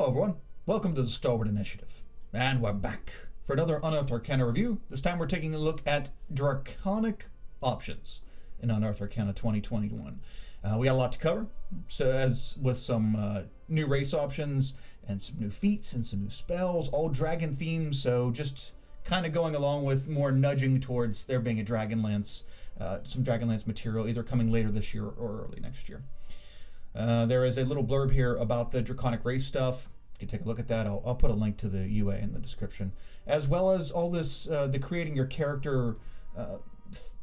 Hello everyone, welcome to the Stalwart Initiative. And we're back for another Unearthed Arcana review. This time we're taking a look at Draconic options in Unearthed Arcana 2021. We got a lot to cover, so as with some new race options and some new feats and some new spells, all dragon themes, so just kind of going along with more nudging towards there being a Dragonlance, some Dragonlance material either coming later this year or early next year. There is a little blurb here about the Draconic race stuff. You can take a look at that. I'll put a link to the UA in the description, as well as all this, the creating your character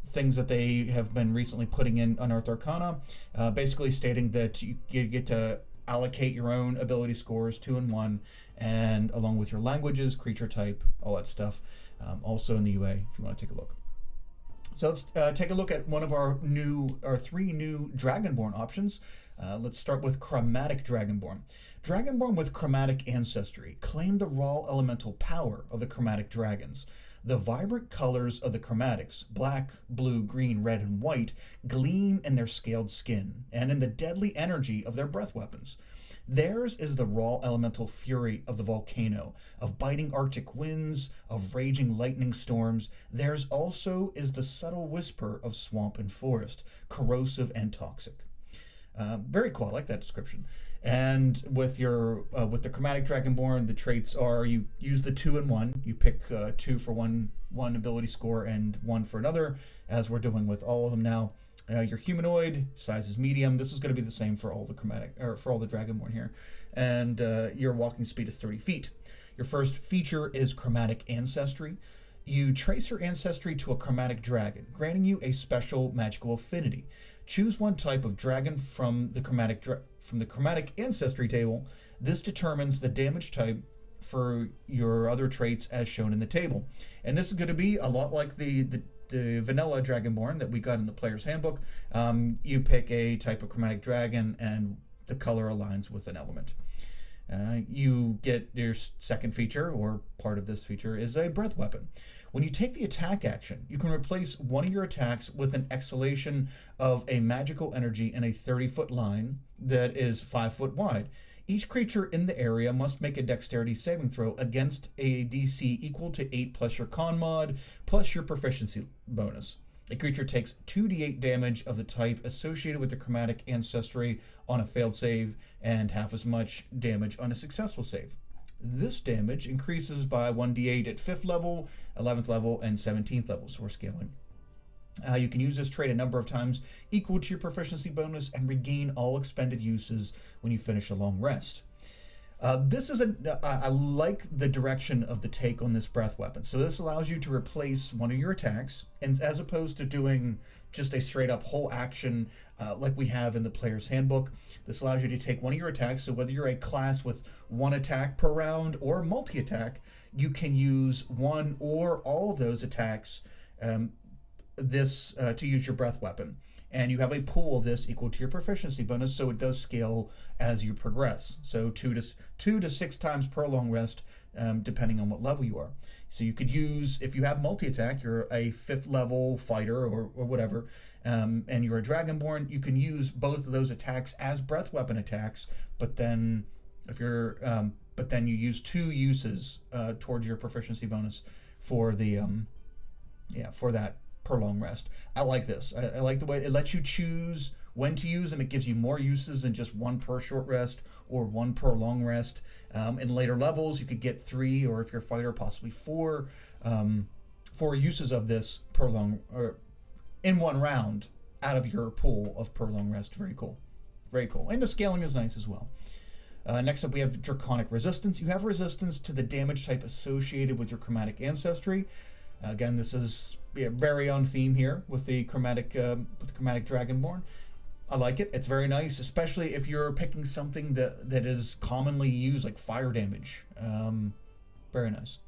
things that they have been recently putting in Unearthed Arcana, basically stating that you get to allocate your own ability scores 2 and 1, and along with your languages, creature type, all that stuff, also in the UA if you want to take a look. So let's take a look at one of our 3 new Dragonborn options. Let's start with Chromatic Dragonborn. Dragonborn with Chromatic ancestry claim the raw elemental power of the Chromatic dragons. The vibrant colors of the Chromatics, black, blue, green, red, and white, gleam in their scaled skin and in the deadly energy of their breath weapons. Theirs is the raw elemental fury of the volcano, of biting arctic winds, of raging lightning storms. Theirs also is the subtle whisper of swamp and forest, corrosive and toxic. Very cool. I like that description. And with the Chromatic Dragonborn, the traits are you use the 2 and 1. You pick 2 for one ability score and 1 for another, as we're doing with all of them now. Your humanoid size is medium. This is going to be the same for all the for all the Dragonborn here. And your walking speed is 30 feet. Your first feature is Chromatic Ancestry. You trace your ancestry to a Chromatic dragon, granting you a special magical affinity. Choose one type of dragon from the Chromatic Ancestry table. This determines the damage type for your other traits as shown in the table. And this is going to be a lot like the vanilla Dragonborn that we got in the player's handbook. You pick a type of Chromatic dragon and the color aligns with an element. You get your second feature, or part of this feature, is a breath weapon. When you take the attack action, you can replace one of your attacks with an exhalation of a magical energy in a 30-foot line that is 5 foot wide. Each creature in the area must make a dexterity saving throw against a DC equal to 8 plus your con mod plus your proficiency bonus. A creature takes 2d8 damage of the type associated with the Chromatic ancestry on a failed save and half as much damage on a successful save. This damage increases by 1d8 at 5th level, 11th level, and 17th level, so we're scaling. You can use this trait a number of times equal to your proficiency bonus and regain all expended uses when you finish a long rest. I like the direction of the take on this breath weapon. So this allows you to replace one of your attacks, and as opposed to doing just a straight up whole action like we have in the player's handbook, this allows you to take one of your attacks. So whether you're a class with 1 attack per round or multi-attack, you can use one or all of those attacks to use your breath weapon. And you have a pool of this equal to your proficiency bonus, so it does scale as you progress. So 2 to 6 times per long rest, depending on what level you are. So you could use, if you have multi-attack, you're a 5th level fighter or whatever, and you're a Dragonborn, you can use both of those attacks as breath weapon attacks, but then you use 2 uses towards your proficiency bonus for the for that per long rest. I like this. I like the way it lets you choose when to use them. It gives you more uses than just 1 per short rest or 1 per long rest. In later levels, you could get 3, or if you're a fighter, possibly 4 uses of this per long or in one round out of your pool of per long rest. Very cool. Very cool. And the scaling is nice as well. Next up, we have Draconic Resistance. You have resistance to the damage type associated with your Chromatic ancestry. Again, this is very on theme here with the Chromatic Dragonborn. I like it. It's very nice, especially if you're picking something that is commonly used, like fire damage. Very nice.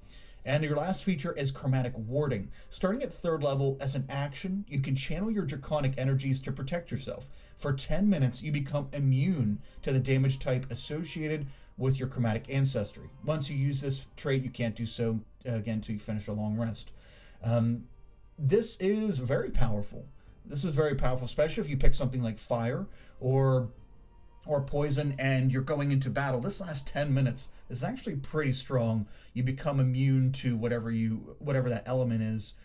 And your last feature is Chromatic Warding. Starting at 3rd level, as an action, you can channel your Draconic energies to protect yourself. For 10 minutes, you become immune to the damage type associated with your Chromatic ancestry. Once you use this trait, you can't do so again until you finish a long rest. This is very powerful. This is very powerful, especially if you pick something like fire or or poison, and you're going into battle, this last 10 minutes is actually pretty strong. You become immune to whatever that element is,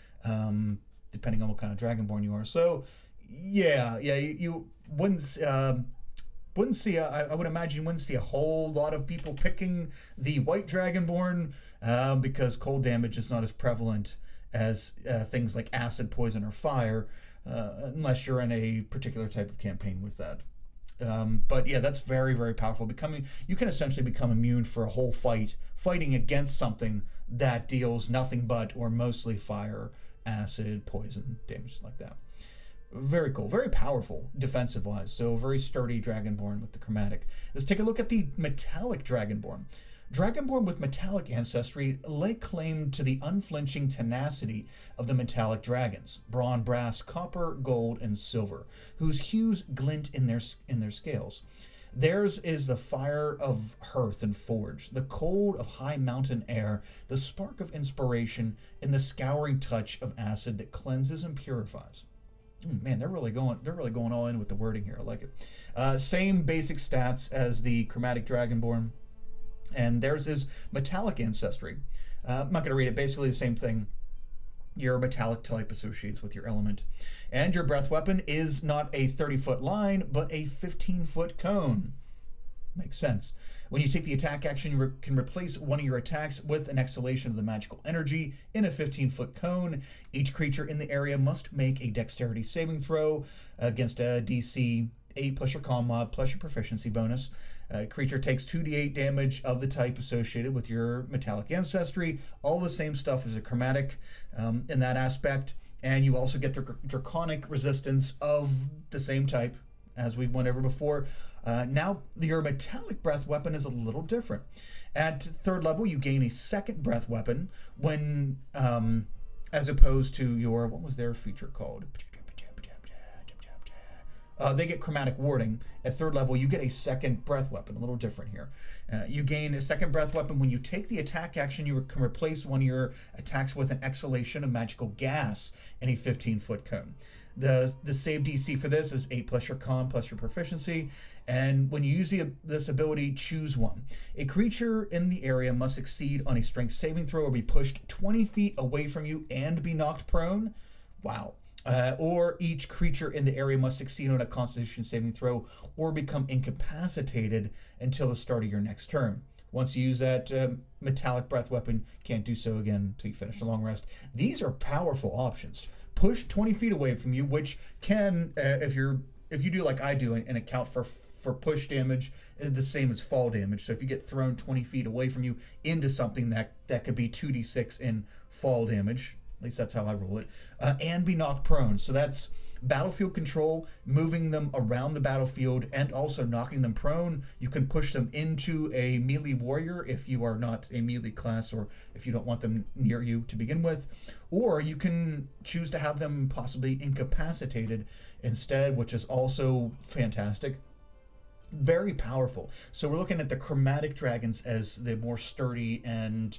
depending on what kind of Dragonborn you are. So, yeah, you wouldn't see I would imagine you wouldn't see a whole lot of people picking the white Dragonborn, because cold damage is not as prevalent as things like acid, poison, or fire, unless you're in a particular type of campaign with that. But yeah, that's very, very powerful. You can essentially become immune for a whole fighting against something that deals nothing but or mostly fire, acid, poison, damage like that. Very cool, very powerful defensive wise. So very sturdy Dragonborn with the chromatic. Let's take a look at the metallic Dragonborn. Dragonborn with metallic ancestry lay claim to the unflinching tenacity of the metallic dragons, brawn, brass, copper, gold, and silver, whose hues glint in their scales. Theirs is the fire of hearth and forge, the cold of high mountain air, the spark of inspiration, and the scouring touch of acid that cleanses and purifies. Man, they're really going all in with the wording here. I like it. Same basic stats as the chromatic Dragonborn, and theirs is metallic ancestry. I'm not going to read it. Basically the same thing. Your metallic type associates with your element, and your breath weapon is not a 30-foot line, but a 15-foot cone. Makes sense. When you take the attack action, you can replace one of your attacks with an exhalation of the magical energy in a 15-foot cone. Each creature in the area must make a dexterity saving throw against a DC 8 plus your con mod plus your proficiency bonus. Creature takes 2d8 damage of the type associated with your metallic ancestry. All the same stuff as a chromatic in that aspect. And you also get the draconic resistance of the same type as we went over before. Now, your metallic breath weapon is a little different. At 3rd level, you gain a second breath weapon when, as opposed to your, what was their feature called? They get chromatic warding. At 3rd level, you get a second breath weapon, a little different here. You gain a second breath weapon when you take the attack action. You can replace one of your attacks with an exhalation of magical gas in a 15-foot cone. The save DC for this is 8 plus your con plus your proficiency. And when you use this ability, choose one. A creature in the area must succeed on a strength saving throw or be pushed 20 feet away from you and be knocked prone. Wow. Or each creature in the area must succeed on a constitution saving throw or become incapacitated until the start of your next turn. Once you use that metallic breath weapon, can't do so again until you finish the long rest. These are powerful options. Push 20 feet away from you, which can, if you do like I do and account for push damage, is the same as fall damage. So if you get thrown 20 feet away from you into something that could be 2d6 in fall damage, at least that's how I roll it, and be knocked prone. So that's battlefield control, moving them around the battlefield, and also knocking them prone. You can push them into a melee warrior if you are not a melee class or if you don't want them near you to begin with. Or you can choose to have them possibly incapacitated instead, which is also fantastic. Very powerful. So we're looking at the chromatic dragons as the more sturdy and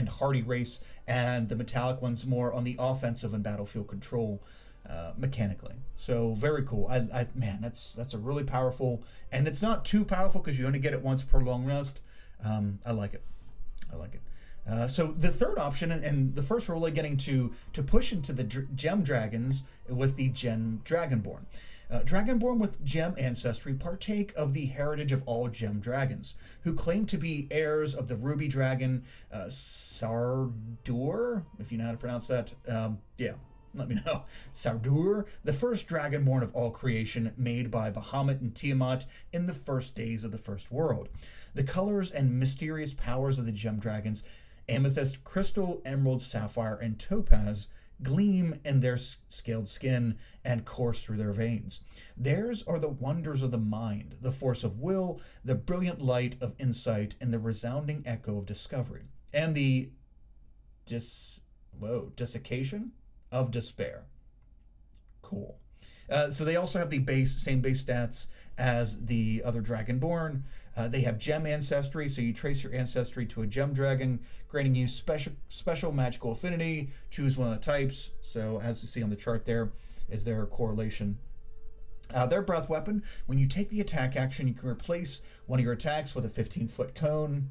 hardy race, and the metallic ones more on the offensive and battlefield control mechanically. So very cool. Man, that's a really powerful, and it's not too powerful because you only get it once per long rest. I like it. So the third option, and the first we're really getting to push into the gem dragons with the gem Dragonborn. Dragonborn with gem ancestry partake of the heritage of all gem dragons, who claim to be heirs of the ruby dragon Sardur, if you know how to pronounce that. Let me know. Sardur, the first Dragonborn of all creation, made by Bahamut and Tiamat in the first days of the first world. The colors and mysterious powers of the gem dragons, amethyst, crystal, emerald, sapphire, and topaz, gleam in their scaled skin and course through their veins. Theirs are the wonders of the mind, the force of will, the brilliant light of insight, and the resounding echo of discovery, and the desiccation of despair. Cool. So they also have the same base stats as the other Dragonborn. They have gem ancestry, so you trace your ancestry to a gem dragon, granting you special magical affinity. Choose one of the types. So as you see on the chart there, is their correlation. Their breath weapon, when you take the attack action, you can replace one of your attacks with a 15-foot cone.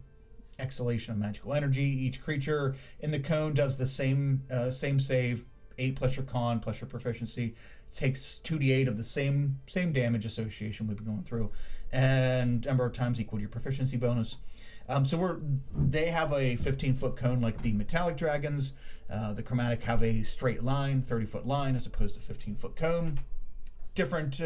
Exhalation of magical energy. Each creature in the cone does the same save, 8 plus your con plus your proficiency. It takes 2d8 of the same damage association we've been going through, and number of times equal to your proficiency bonus. They have a 15-foot cone like the metallic dragons. The chromatic have a straight line, 30-foot line, as opposed to 15-foot cone. Different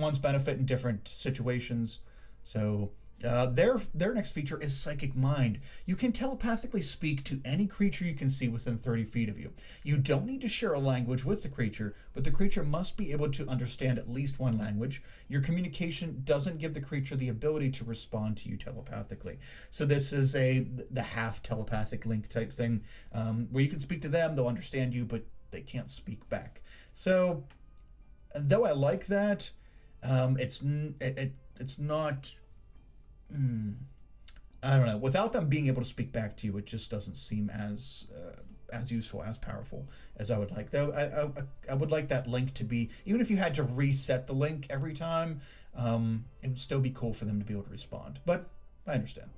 ones benefit in different situations. So their next feature is Psychic Mind. You can telepathically speak to any creature you can see within 30 feet of you. You don't need to share a language with the creature, but the creature must be able to understand at least one language. Your communication doesn't give the creature the ability to respond to you telepathically. So this is the half telepathic link type thing, where you can speak to them, they'll understand you, but they can't speak back. So though I like that, it's not. I don't know. Without them being able to speak back to you, it just doesn't seem as useful, as powerful as I would like. Though I would like that link to be, even if you had to reset the link every time, it would still be cool for them to be able to respond. But I understand.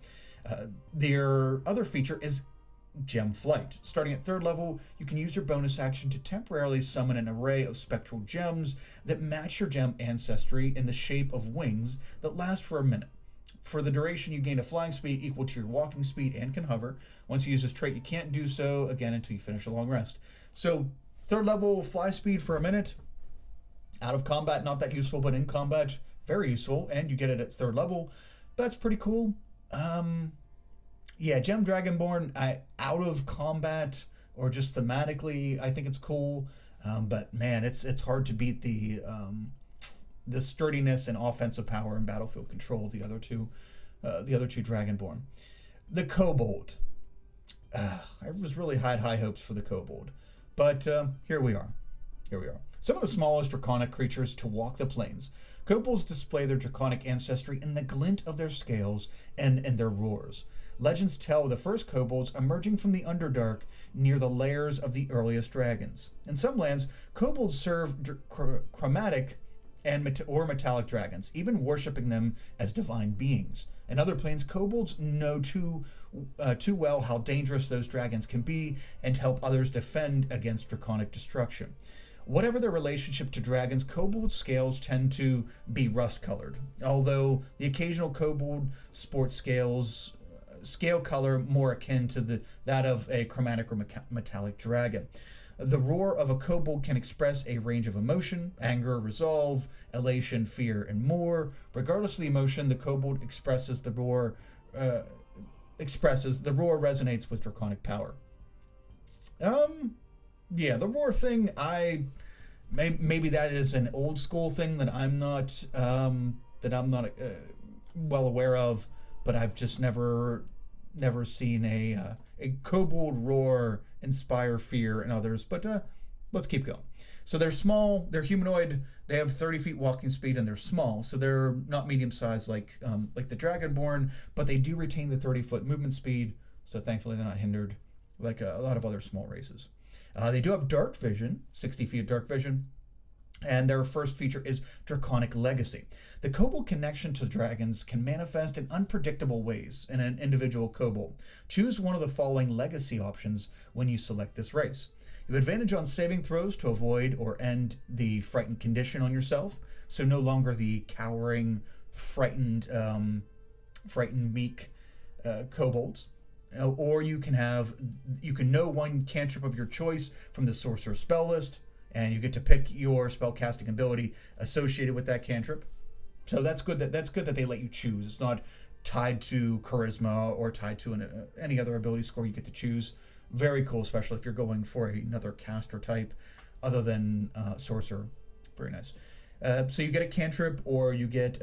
Their other feature is Gem Flight. Starting at 3rd level, you can use your bonus action to temporarily summon an array of spectral gems that match your gem ancestry in the shape of wings that last for a minute. For the duration, you gain a flying speed equal to your walking speed and can hover. Once you use this trait, you can't do so again until you finish a long rest. So 3rd level fly speed for a minute. Out of combat, not that useful, but in combat, very useful, and you get it at 3rd level. That's pretty cool. Yeah, Gem Dragonborn, out of combat or just thematically, I think it's cool. But man, it's hard to beat the sturdiness and offensive power and battlefield control of the other two Dragonborn. The Kobold. I was really had high hopes for the Kobold, but here we are. Some of the smallest draconic creatures to walk the plains. Kobolds display their draconic ancestry in the glint of their scales and in their roars. Legends tell of the first kobolds emerging from the Underdark near the lairs of the earliest dragons. In some lands, kobolds serve chromatic or metallic dragons, even worshipping them as divine beings. In other planes, kobolds know too well how dangerous those dragons can be and help others defend against draconic destruction. Whatever their relationship to dragons, kobold scales tend to be rust-colored, although the occasional kobold sports scale color more akin to that of a chromatic or metallic dragon. The roar of a kobold can express a range of emotion: anger, resolve, elation, fear, and more. Regardless of the emotion the kobold expresses, the roar resonates with draconic power. Yeah, the roar thing, maybe that is an old school thing that I'm not well aware of, but I've just never seen a kobold roar inspire fear in others. But let's keep going. So they're small, they're humanoid, they have 30 feet walking speed, and they're small, so they're not medium sized like the Dragonborn, but they do retain the 30-foot movement speed, so thankfully they're not hindered like a lot of other small races. They do have dark vision, 60 feet of dark vision, and their first feature is Draconic Legacy. The kobold connection to dragons can manifest in unpredictable ways in an individual kobold. Choose one of the following legacy options when you select this race. You have advantage on saving throws to avoid or end the frightened condition on yourself, so no longer the cowering, frightened, meek kobolds. Or you can know one cantrip of your choice from the sorcerer's spell list, and you get to pick your spellcasting ability associated with that cantrip. So that's good that they let you choose. It's not tied to charisma or tied to any other ability score you get to choose. Very cool, especially if you're going for another caster type other than sorcerer. Very nice. So you get a cantrip, or you get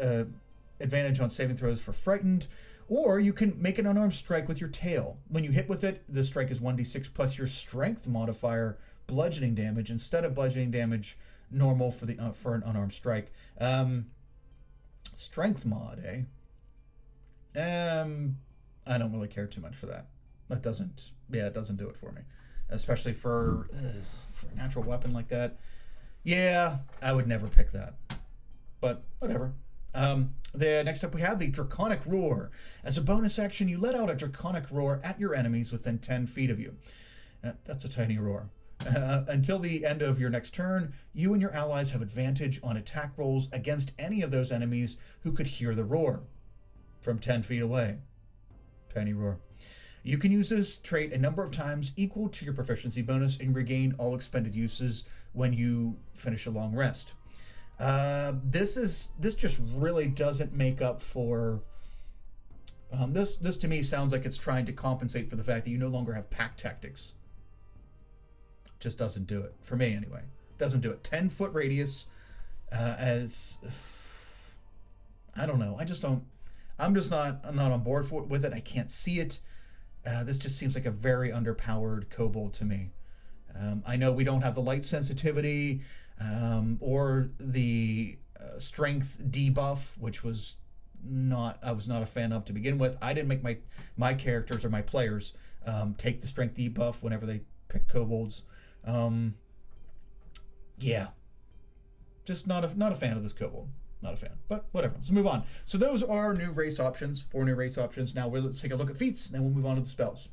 advantage on saving throws for frightened, or you can make an unarmed strike with your tail. When you hit with it, the strike is 1d6 plus your strength modifier, bludgeoning damage, instead of bludgeoning damage normal for an unarmed strike. Strength mod, eh? I don't really care too much for that. It doesn't do it for me, especially for a natural weapon like that. Yeah, I would never pick that. but whatever. Next up we have the Draconic Roar. As a bonus action, you let out a Draconic Roar at your enemies within 10 feet of you. That's a tiny roar. Until the end of your next turn, you and your allies have advantage on attack rolls against any of those enemies who could hear the roar from 10 feet away. Tiny roar. You can use this trait a number of times equal to your proficiency bonus and regain all expended uses when you finish a long rest. This just really doesn't make up for... This to me sounds like it's trying to compensate for the fact that you no longer have pack tactics. Just doesn't do it. For me, anyway. Doesn't do it. 10-foot radius as... I don't know. I'm just not on board with it. I can't see it. This just seems like a very underpowered kobold to me. I know we don't have the light sensitivity or the strength debuff, which I was not a fan of to begin with. I didn't make my characters or my players take the strength debuff whenever they pick kobolds. Yeah, just not a fan of this kobold. Not a fan, but whatever. Let's move on. So those are new race options, 4 new race options. Now let's take a look at feats, and then we'll move on to the spells.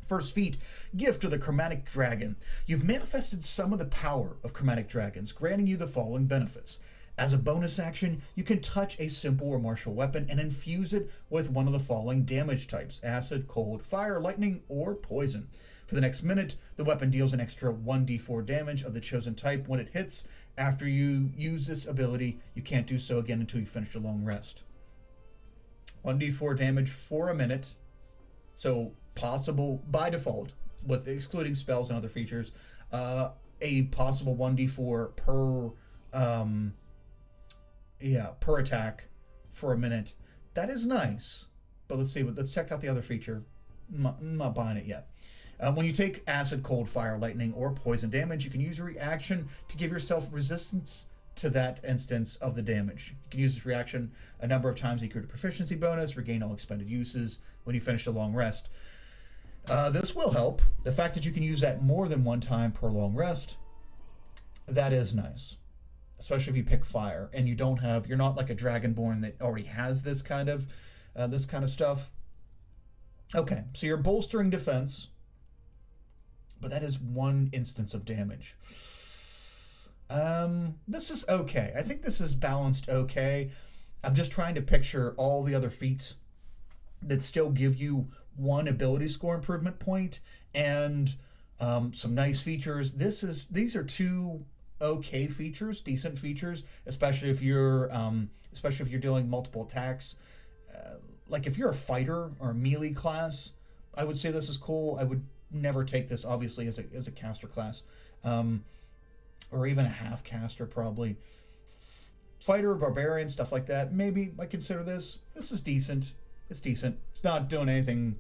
First feat, Gift of the Chromatic Dragon. You've manifested some of the power of chromatic dragons, granting you the following benefits. As a bonus action, you can touch a simple or martial weapon and infuse it with one of the following damage types: acid, cold, fire, lightning, or poison. For the next minute, the weapon deals an extra 1d4 damage of the chosen type when it hits. After you use this ability, you can't do so again until you finish a long rest. 1d4 damage for a minute. So possible by default, with excluding spells and other features, a possible 1d4 per attack for a minute. That is nice. But let's check out the other feature. I'm not buying it yet. When you take acid, cold, fire, lightning, or poison damage, you can use a reaction to give yourself resistance to that instance of the damage. You can use this reaction a number of times equal to proficiency bonus, regain all expended uses when you finish a long rest. This will help. The fact that you can use that more than one time per long rest, that is nice. Especially if you pick fire and you're not like a Dragonborn that already has this kind of stuff. Okay, so you're bolstering defense, but that is one instance of damage. This is okay. I think this is balanced okay. I'm just trying to picture all the other feats that still give you one ability score improvement point and some nice features. These are 2 okay features, decent features, especially if you're dealing multiple attacks. Like if you're a fighter or a melee class, I would say this is cool. I would never take this obviously as a caster class, or even a half caster probably. Fighter, barbarian, stuff like that. Maybe I consider this. This is decent. It's decent. It's not doing anything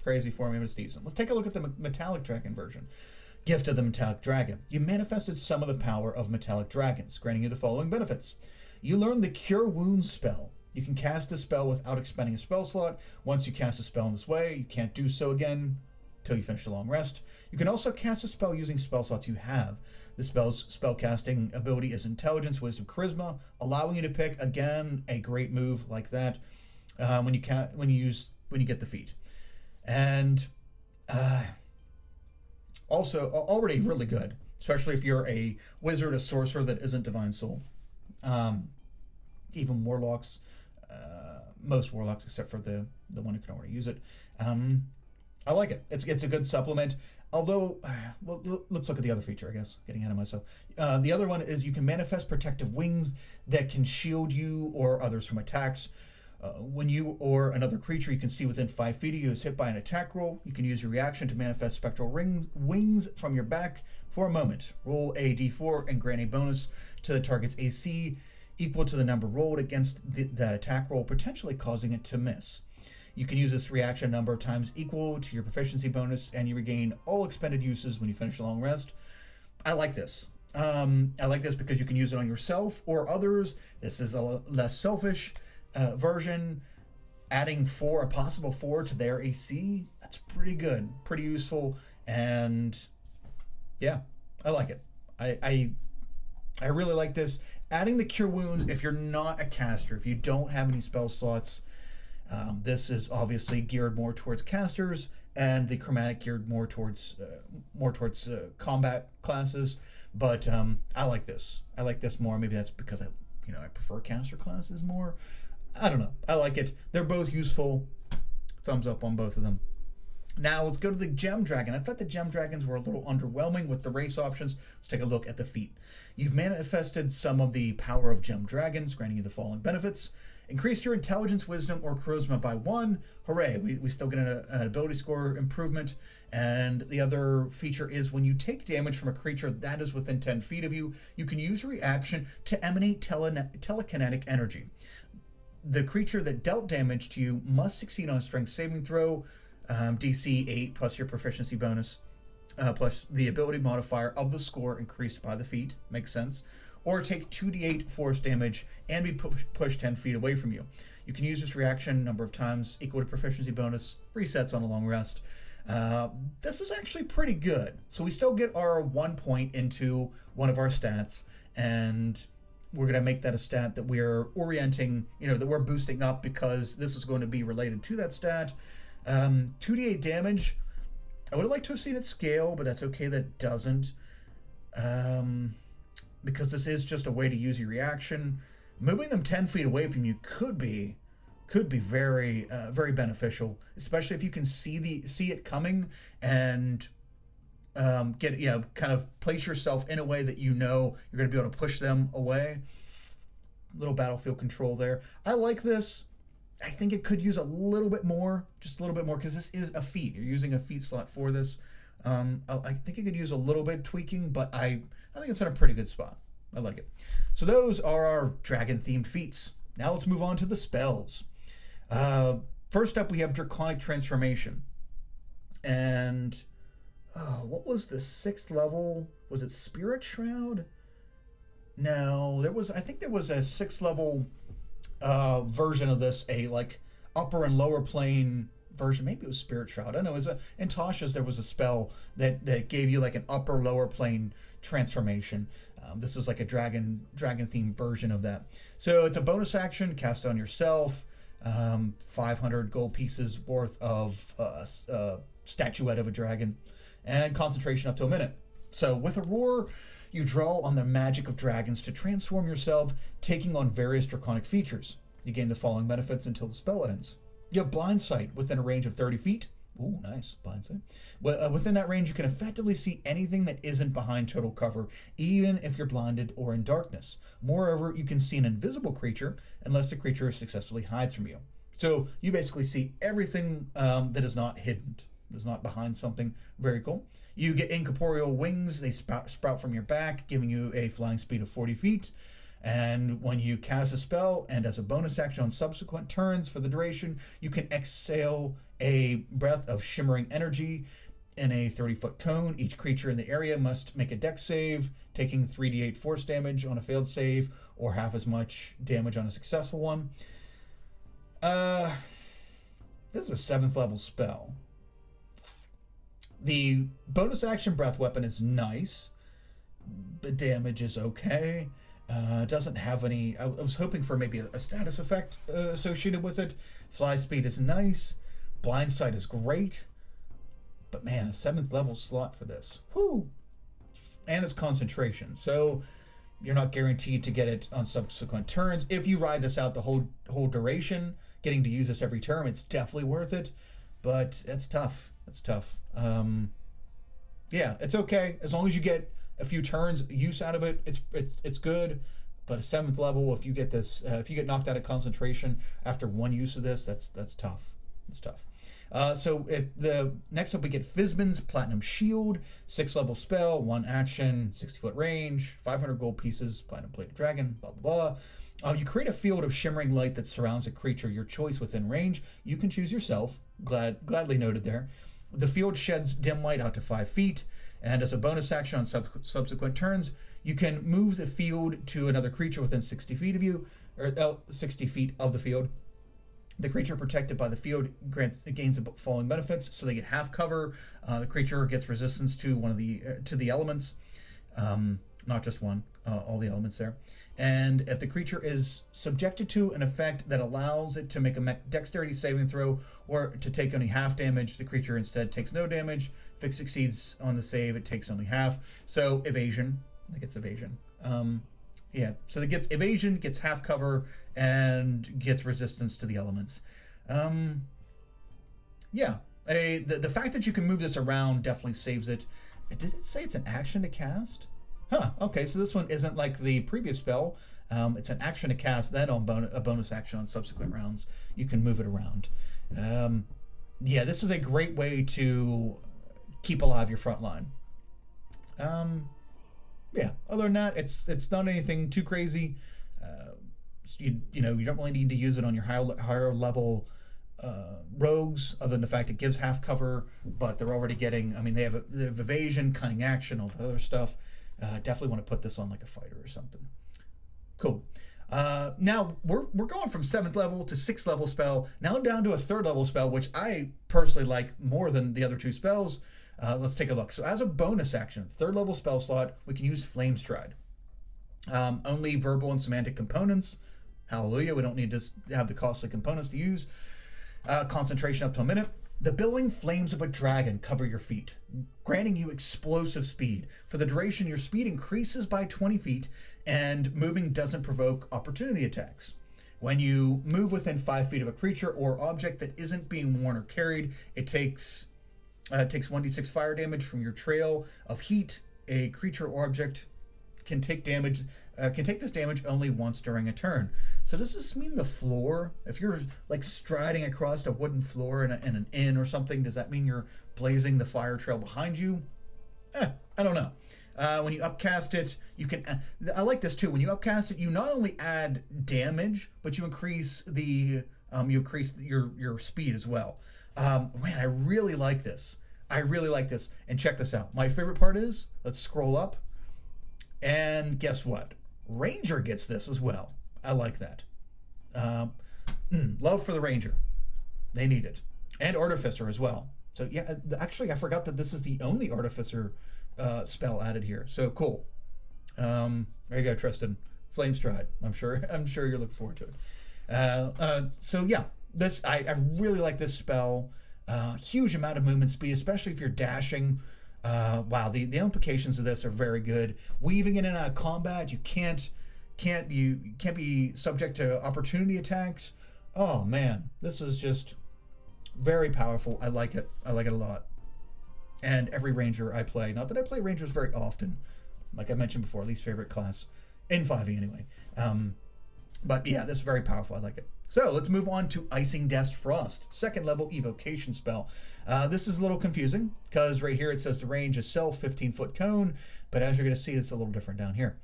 crazy for me, but it's decent. Let's take a look at the Metallic Dragon version. Gift of the Metallic Dragon. You manifested some of the power of Metallic Dragons, granting you the following benefits. You learn the Cure Wounds spell. You can cast this spell without expending a spell slot. Once you cast a spell in this way, you can't do so again until you finish a long rest. You can also cast a spell using spell slots you have. The spell's spellcasting ability is Intelligence, Wisdom, Charisma, allowing you to pick, again, a great move like that when you get the feat. And also, already really good, especially if you're a wizard, a sorcerer that isn't Divine Soul. Even warlocks, most warlocks except for the one who can already use it. I like it. It's a good supplement. Although, well, let's look at the other feature, I guess. Getting ahead of myself. The other one is you can manifest protective wings that can shield you or others from attacks. When you or another creature you can see within 5 feet of you is hit by an attack roll, you can use your reaction to manifest spectral wings from your back for a moment. Roll a d4 and grant a bonus to the target's AC equal to the number rolled against that attack roll, potentially causing it to miss. You can use this reaction a number of times equal to your proficiency bonus, and you regain all expended uses when you finish a long rest. I like this. I like this because you can use it on yourself or others. This is a less selfish version. Adding a possible 4 to their AC, that's pretty good, pretty useful, and yeah, I like it. I really like this. Adding the Cure Wounds, if you're not a caster, if you don't have any spell slots, this is obviously geared more towards casters, and the Chromatic geared more towards combat classes. But I like this. I like this more. Maybe that's because I prefer caster classes more. I don't know. I like it. They're both useful. Thumbs up on both of them. Now let's go to the Gem Dragon. I thought the Gem Dragons were a little underwhelming with the race options. Let's take a look at the feat. You've manifested some of the power of Gem Dragons, granting you the following benefits. Increase your intelligence, wisdom, or charisma by 1. Hooray, we still get an ability score improvement. And the other feature is when you take damage from a creature that is within 10 feet of you, you can use a reaction to emanate telekinetic energy. The creature that dealt damage to you must succeed on a strength saving throw, DC 8 plus your proficiency bonus, plus the ability modifier of the score increased by the feat. Makes sense. Or take 2d8 force damage and be pushed 10 feet away from you. You can use this reaction number of times equal to proficiency bonus, resets on a long rest. This is actually pretty good. So we still get our 1 point into one of our stats, and we're going to make that a stat that we're orienting, that we're boosting up because this is going to be related to that stat. 2d8 damage. I would have liked to have seen it scale, but that's okay that it doesn't. Because this is just a way to use your reaction. Moving them 10 feet away from you could be very very beneficial, especially if you can see it coming and kind of place yourself in a way that you're going to be able to push them away. Little battlefield control there. I like this. I think it could use a little bit more, just a little bit more, because this is a feat. You're using a feat slot for this. I think it could use a little bit tweaking, but I think it's in a pretty good spot. I like it. So those are our dragon-themed feats. Now let's move on to the spells. First up, we have Draconic Transformation. And what was the 6th level? Was it Spirit Shroud? No, I think there was a 6th level version of this, upper and lower plane version. Maybe it was Spirit Shroud. I don't know. In Tasha's there was a spell that gave you an upper lower plane transformation. This is like a dragon themed version of that. So it's a bonus action, cast on yourself. 500 gold pieces worth of statuette of a dragon, and concentration up to a minute. So with a roar, you draw on the magic of dragons to transform yourself, taking on various draconic features. You gain the following benefits until the spell ends. You have blind sight within a range of 30 feet. Ooh, nice, blind sight. Within that range, you can effectively see anything that isn't behind total cover, even if you're blinded or in darkness. Moreover, you can see an invisible creature unless the creature successfully hides from you. So you basically see everything that is not hidden, is not behind something. Very cool. You get incorporeal wings. They sprout from your back, giving you a flying speed of 40 feet. And when you cast a spell, and as a bonus action on subsequent turns for the duration, you can exhale a breath of shimmering energy in a 30-foot cone. Each creature in the area must make a dex save, taking 3d8 force damage on a failed save, or half as much damage on a successful one. This is a 7th level spell. The bonus action breath weapon is nice. The damage is okay. It doesn't have any. I was hoping for maybe a status effect associated with it. Fly speed is nice. Blind sight is great. But man, a 7th level slot for this. Whew. And it's concentration. So you're not guaranteed to get it on subsequent turns. If you ride this out the whole duration, getting to use this every turn, it's definitely worth it. But it's tough. It's tough. Yeah, it's okay. As long as you get a few turns use out of it, it's good. But a 7th level, if you get this, if you get knocked out of concentration after one use of this, that's tough. It's tough. The next up we get Fizban's Platinum Shield, 6th level spell, 1 action, 60-foot range, 500 gold pieces, platinum plated dragon, blah blah blah. You create a field of shimmering light that surrounds a creature your choice within range. You can choose yourself. Gladly noted there. The field sheds dim light out to 5 feet, and as a bonus action on subsequent turns, you can move the field to another creature within 60 feet of you, or 60 feet of the field. The creature protected by the field gains the following benefits. So they get half cover. The creature gets resistance to one of the elements. not just one, all the elements there. And if the creature is subjected to an effect that allows it to make a dexterity saving throw or to take only half damage, the creature instead takes no damage. If it succeeds on the save, it takes only half. So evasion, I think it's evasion. Yeah, so it gets evasion, gets half cover, and gets resistance to the elements. Yeah, the fact that you can move this around definitely saves it. Did it say it's an action to cast? Huh, okay, so this one isn't like the previous spell. It's an action to cast, then on a bonus action on subsequent rounds. You can move it around. Yeah, this is a great way to keep alive your front line. Yeah, other than that, it's not anything too crazy. You don't really need to use it on your higher level rogues, other than the fact it gives half cover, but they're already getting, I mean, they have evasion, cunning action, all the other stuff. Definitely want to put this on like a fighter or something. Cool. Now we're going from 7th level to 6th level spell, now down to a 3rd level spell, which I personally like more than the other two spells. Let's take a look. So as a bonus action, 3rd level spell slot, we can use Flame Stride. Only verbal and semantic components. Hallelujah, we don't need to have the costly components to use. Concentration up to a minute. The billowing flames of a dragon cover your feet, granting you explosive speed. For the duration, your speed increases by 20 feet, and moving doesn't provoke opportunity attacks. When you move within 5 feet of a creature or object that isn't being worn or carried, it takes 1d6 fire damage from your trail of heat. A creature or object can take this damage only once during a turn. So does this mean the floor? If you're like striding across a wooden floor in an inn or something, does that mean you're blazing the fire trail behind you? I don't know. When you upcast it, you can. I like this too. When you upcast it, you not only add damage, but you increase your speed as well. Man, I really like this. And check this out. My favorite part is, let's scroll up. And guess what? Ranger gets this as well. I like that. Love for the Ranger. They need it. And Artificer as well. So yeah, actually I forgot that this is the only Artificer spell added here. So cool. There you go, Tristan. Flame Stride. I'm sure you're looking forward to it. So yeah, this I really like this spell. Huge amount of movement speed, especially if you're dashing. Wow, the implications of this are very good. Weaving in and out of combat, you can't be subject to opportunity attacks. Oh man, this is just very powerful. I like it a lot. And every Ranger I play, not that I play Rangers very often, like I mentioned before, least favorite class in 5e anyway. But yeah, this is very powerful. I like it. So let's move on to Icing Death's Frost, 2nd level evocation spell. This is a little confusing because right here it says the range is self 15-foot cone, but as you're going to see, it's a little different down here.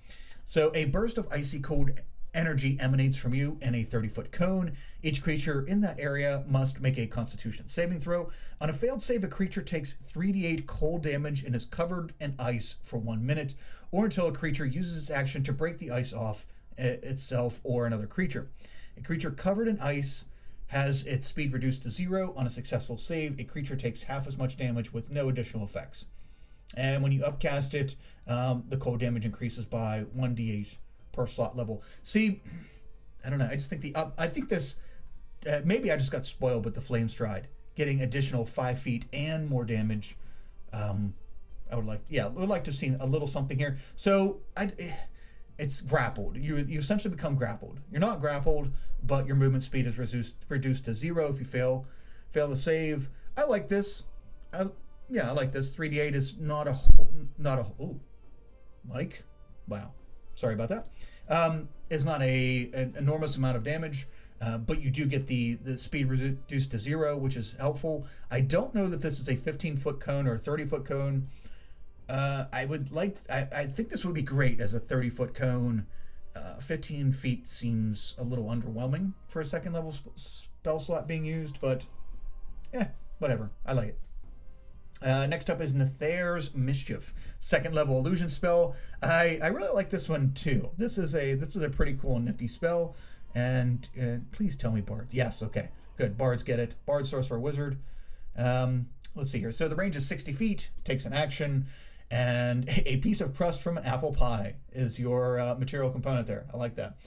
So a burst of icy cold energy emanates from you in a 30-foot cone. Each creature in that area must make a Constitution saving throw. On a failed save, a creature takes 3d8 cold damage and is covered in ice for 1 minute, or until a creature uses its action to break the ice off itself or another creature. A creature covered in ice has its speed reduced to 0. On a successful save, a creature takes half as much damage with no additional effects. And when you upcast it, the cold damage increases by 1d8 per slot level. See, I don't know. I just think I think this, maybe I just got spoiled with the Flame Stride, getting additional 5 feet and more damage. I would like to have seen a little something here. So it's grappled. You essentially become grappled. You're not grappled, but your movement speed is reduced to 0 if you fail the save. I like this. I like this. 3d8 is not a oh, Mike. Wow, sorry about that. Is not an enormous amount of damage, but you do get the speed reduced to 0, which is helpful. I don't know that this is a 15-foot cone or a 30-foot cone. I think this would be great as a 30-foot cone. 15 feet seems a little underwhelming for a 2nd level spell slot being used, but whatever. I like it. Next up is Nether's Mischief, 2nd level illusion spell. I really like this one too. This is a pretty cool and nifty spell. And please tell me bards. Yes, okay, good. Bards get it. Bard, sorcerer, wizard. Let's see here. So the range is 60 feet. Takes an action. And a piece of crust from an apple pie is your material component there. I like that.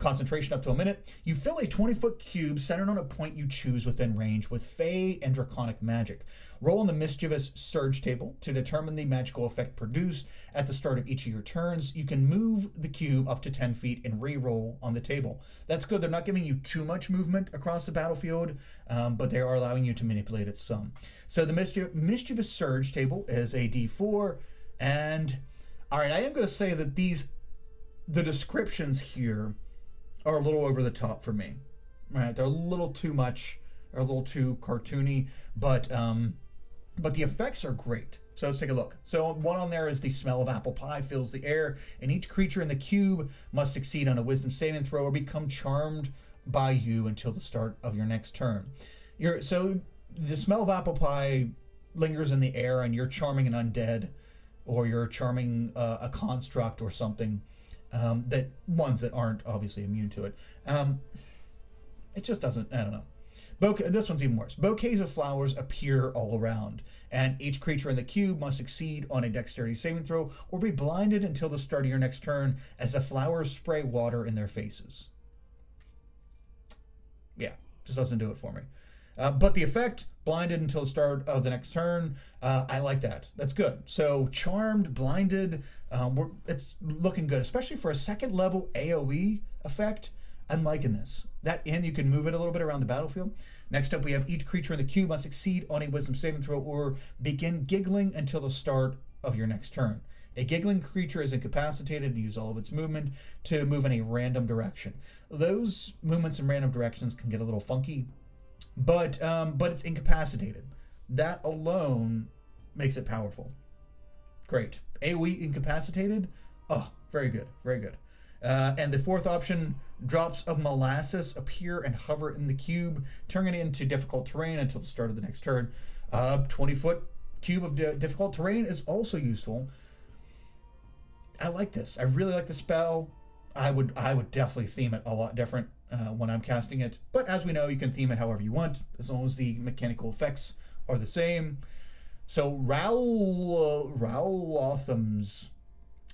Concentration up to a minute. You fill a 20-foot cube centered on a point you choose within range with Fey and Draconic magic. Roll on the Mischievous Surge table to determine the magical effect produced at the start of each of your turns. You can move the cube up to 10 feet and re-roll on the table. That's good. They're not giving you too much movement across the battlefield, but they are allowing you to manipulate it some. So the Mischievous Surge table is a D4, and all right, I am going to say that the descriptions here are a little over the top for me. Right? They're a little too much, or a little too cartoony, but the effects are great. So let's take a look. So one on there is the smell of apple pie fills the air, and each creature in the cube must succeed on a wisdom saving throw or become charmed by you until the start of your next turn. So the smell of apple pie lingers in the air, and you're charming an undead, or you're charming a construct or something. That ones that aren't obviously immune to it. It just doesn't, I don't know. This one's even worse. Bouquets of flowers appear all around, and each creature in the cube must succeed on a dexterity saving throw or be blinded until the start of your next turn as the flowers spray water in their faces. Yeah, just doesn't do it for me. But the effect, blinded until the start of the next turn, I like that. That's good. So charmed, blinded, it's looking good, especially for a second level AoE effect. I'm liking this. And you can move it a little bit around the battlefield. Next up, we have each creature in the cube must succeed on a wisdom saving throw or begin giggling until the start of your next turn. A giggling creature is incapacitated and use all of its movement to move in a random direction. Those movements in random directions can get a little funky, but it's incapacitated. That alone makes it powerful. Great. AoE incapacitated? Oh, very good, very good. And the fourth option, drops of molasses appear and hover in the cube, turning it into difficult terrain until the start of the next turn. 20-foot cube of difficult terrain is also useful. I like this. I really like the spell. I would definitely theme it a lot different when I'm casting it. But as we know, you can theme it however you want, as long as the mechanical effects are the same. So Rowlotham's,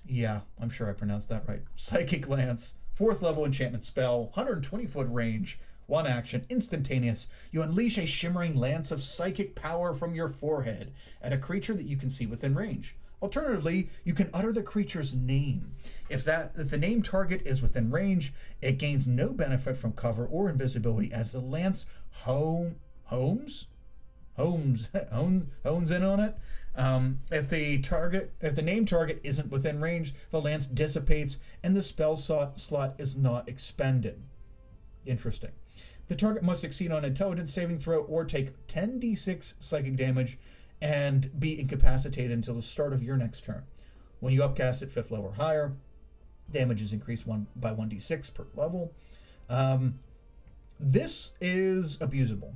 yeah, I'm sure I pronounced that right. Psychic Lance, 4th level enchantment spell, 120-foot range, 1 action, instantaneous. You unleash a shimmering lance of psychic power from your forehead at a creature that you can see within range. Alternatively, you can utter the creature's name. If the name target is within range, it gains no benefit from cover or invisibility as the lance hones in on it. If the name target isn't within range, the lance dissipates and the spell slot is not expended. Interesting. The target must succeed on intelligence saving throw or take 10d6 psychic damage and be incapacitated until the start of your next turn. When you upcast at 5th level or higher, damage is increased by 1d6 per level. This is abusable.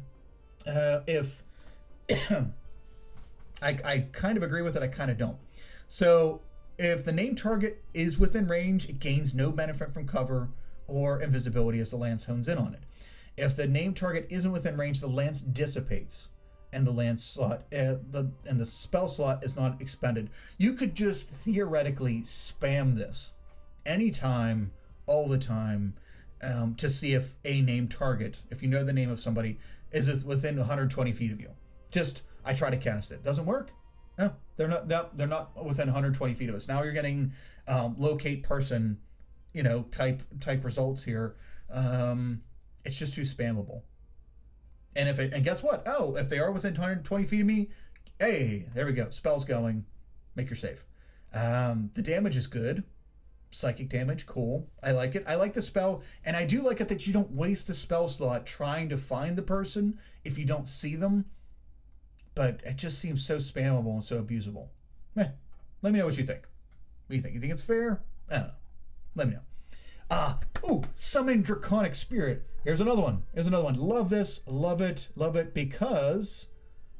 If I kind of agree with it, I kind of don't. So if the named target is within range, it gains no benefit from cover or invisibility as the lance hones in on it. If the named target isn't within range, the lance dissipates and the lance slot and the spell slot is not expended. You could just theoretically spam this anytime, all the time, to see if a named target, if you know the name of somebody, is within 120 feet of you. I try to cast it. Doesn't work? No, they're not within 120 feet of us. Now you're getting locate person, type results here. It's just too spammable. And guess what? Oh, if they are within 120 feet of me, hey, there we go. Spell's going. Make your save. The damage is good. Psychic damage, cool. I like it. I like the spell, and I do like it that you don't waste the spell slot trying to find the person if you don't see them. But it just seems so spammable and so abusable. Let me know what you think. What do you think? You think it's fair? I don't know. Let me know. Summon Draconic Spirit. Here's another one. Love this. Love it because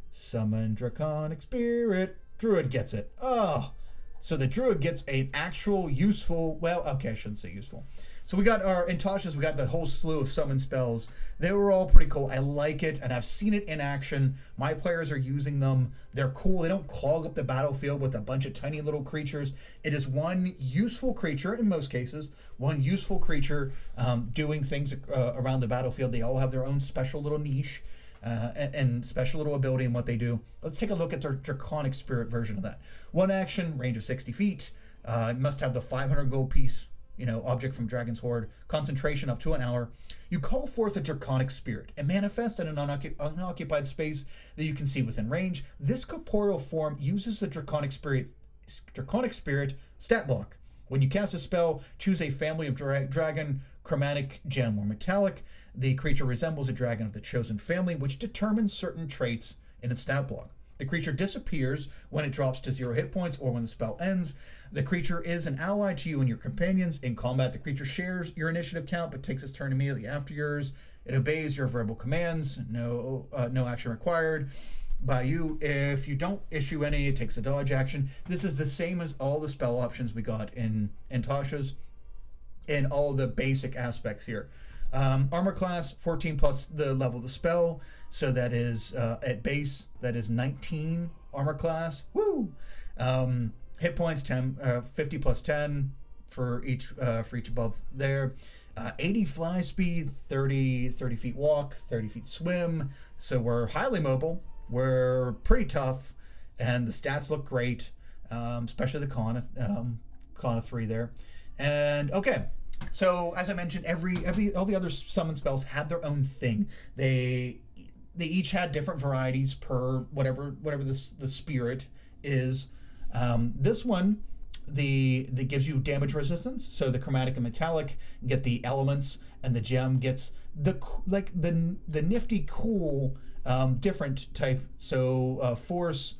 summon Draconic Spirit. Druid gets it. So the Druid gets an actual useful, I shouldn't say useful. So we got our in Tasha's, we got the whole slew of summon spells. They were all pretty cool. I like it, and I've seen it in action. My players are using them. They're cool. They don't clog up the battlefield with a bunch of tiny little creatures. It is one useful creature, in most cases, one useful creature doing things around the battlefield. They all have their own special little niche and special little ability in what they do. Let's take a look at their Draconic Spirit version of that. One action, range of 60 feet. Must have the 500 gold piece, object from Dragon's Hoard, concentration up to an hour. You call forth a Draconic Spirit and manifest in an unoccupied space that you can see within range. This corporeal form uses the Draconic Spirit stat block. When you cast a spell, choose a family of dragon, chromatic, gem, or metallic. The creature resembles a dragon of the chosen family, which determines certain traits in its stat block. The creature disappears when it drops to 0 hit points or when the spell ends. The creature is an ally to you and your companions. In combat, the creature shares your initiative count but takes its turn immediately after yours. It obeys your verbal commands. No action required by you. If you don't issue any, it takes a dodge action. This is the same as all the spell options we got in Tasha's in all the basic aspects here. Armor class 14 plus the level of the spell, so that is at base that is 19 armor class. Woo! Hit points 50 plus 10 for each above there. 80 fly speed, 30 feet walk, 30 feet swim. So we're highly mobile. We're pretty tough, and the stats look great, especially the con of 3 there. And okay. So as I mentioned, all the other summon spells had their own thing. They each had different varieties per whatever the spirit is. This one, that gives you damage resistance. So the chromatic and metallic get the elements, and the gem gets the nifty cool different type. So force,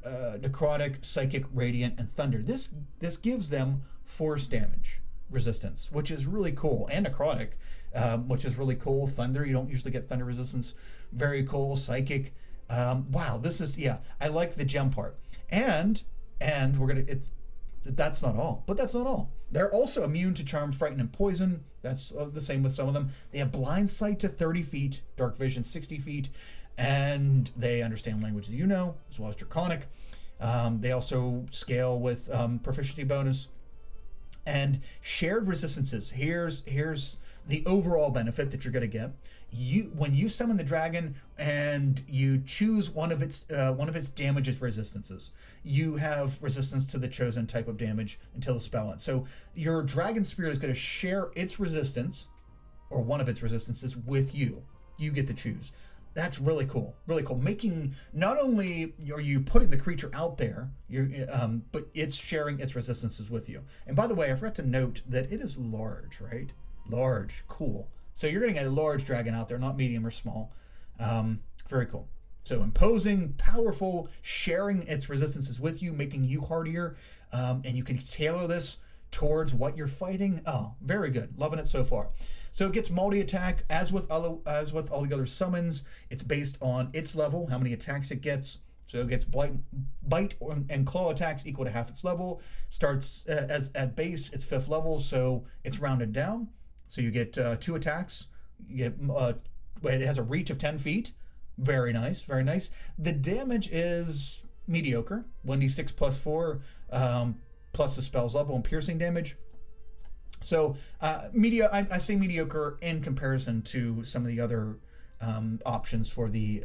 necrotic, psychic, radiant, and thunder. This gives them force damage resistance, which is really cool, and necrotic, which is really cool. Thunder, you don't usually get thunder resistance. Very cool. Psychic. Wow, this is, I like the gem part. And that's not all, but that's not all. They're also immune to charm, frighten, and poison. That's the same with some of them. They have blind sight to 30 feet, dark vision 60 feet, and they understand languages as well as Draconic. They also scale with proficiency bonus. And shared resistances. Here's the overall benefit that you're going to get. When you summon the dragon and you choose one of its damages resistances, you have resistance to the chosen type of damage until the spell ends. So your dragon spirit is going to share its resistance, or one of its resistances, with you. You get to choose. That's really cool. Really cool. Making, not only are you putting the creature out there, but it's sharing its resistances with you. And by the way, I forgot to note that it is large, right? Large. Cool. So you're getting a large dragon out there, not medium or small. Very cool. So imposing, powerful, sharing its resistances with you, making you hardier. And you can tailor this towards what you're fighting. Oh, very good. Loving it so far. So it gets multi-attack, as with all the other summons. It's based on its level, how many attacks it gets. So it gets bite and claw attacks equal to half its level. Starts as at base, it's 5th level, so it's rounded down. So you get 2 attacks. You get it has a reach of 10 feet. Very nice, very nice. The damage is mediocre. 1d6 plus 4, plus the spell's level and piercing damage. So I say mediocre in comparison to some of the other options for the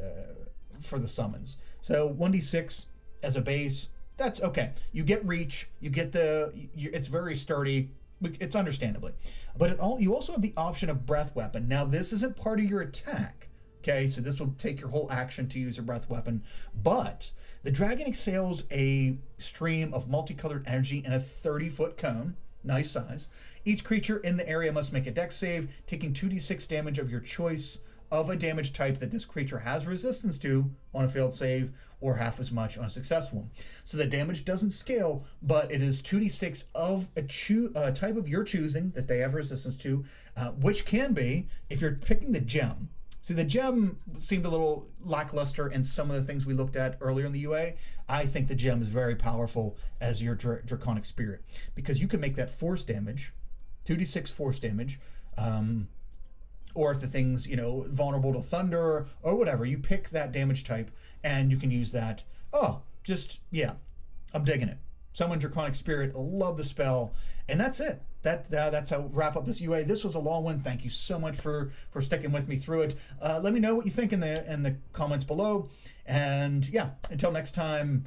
summons. So 1d6 as a base, that's okay. You get reach, you get it's very sturdy. It's understandably, but you also have the option of breath weapon. Now this isn't part of your attack. Okay, so this will take your whole action to use a breath weapon, but the dragon exhales a stream of multicolored energy in a 30-foot cone. Nice size. Each creature in the area must make a dex save, taking 2d6 damage of your choice of a damage type that this creature has resistance to on a failed save, or half as much on a successful one. So the damage doesn't scale, but it is 2d6 of a type of your choosing that they have resistance to, which can be, if you're picking the gem. See, the gem seemed a little lackluster in some of the things we looked at earlier in the UA. I think the gem is very powerful as your Draconic Spirit, because you can make that force damage 2d6 force damage. Or if the thing's, vulnerable to thunder or whatever, you pick that damage type and you can use that. Oh, I'm digging it. Summon Draconic Spirit, love the spell, and that's it. That's how we wrap up this UA. This was a long one. Thank you so much for sticking with me through it. Let me know what you think in the comments below. And yeah, until next time,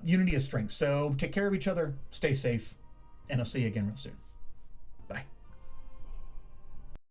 unity is strength. So take care of each other, stay safe, and I'll see you again real soon.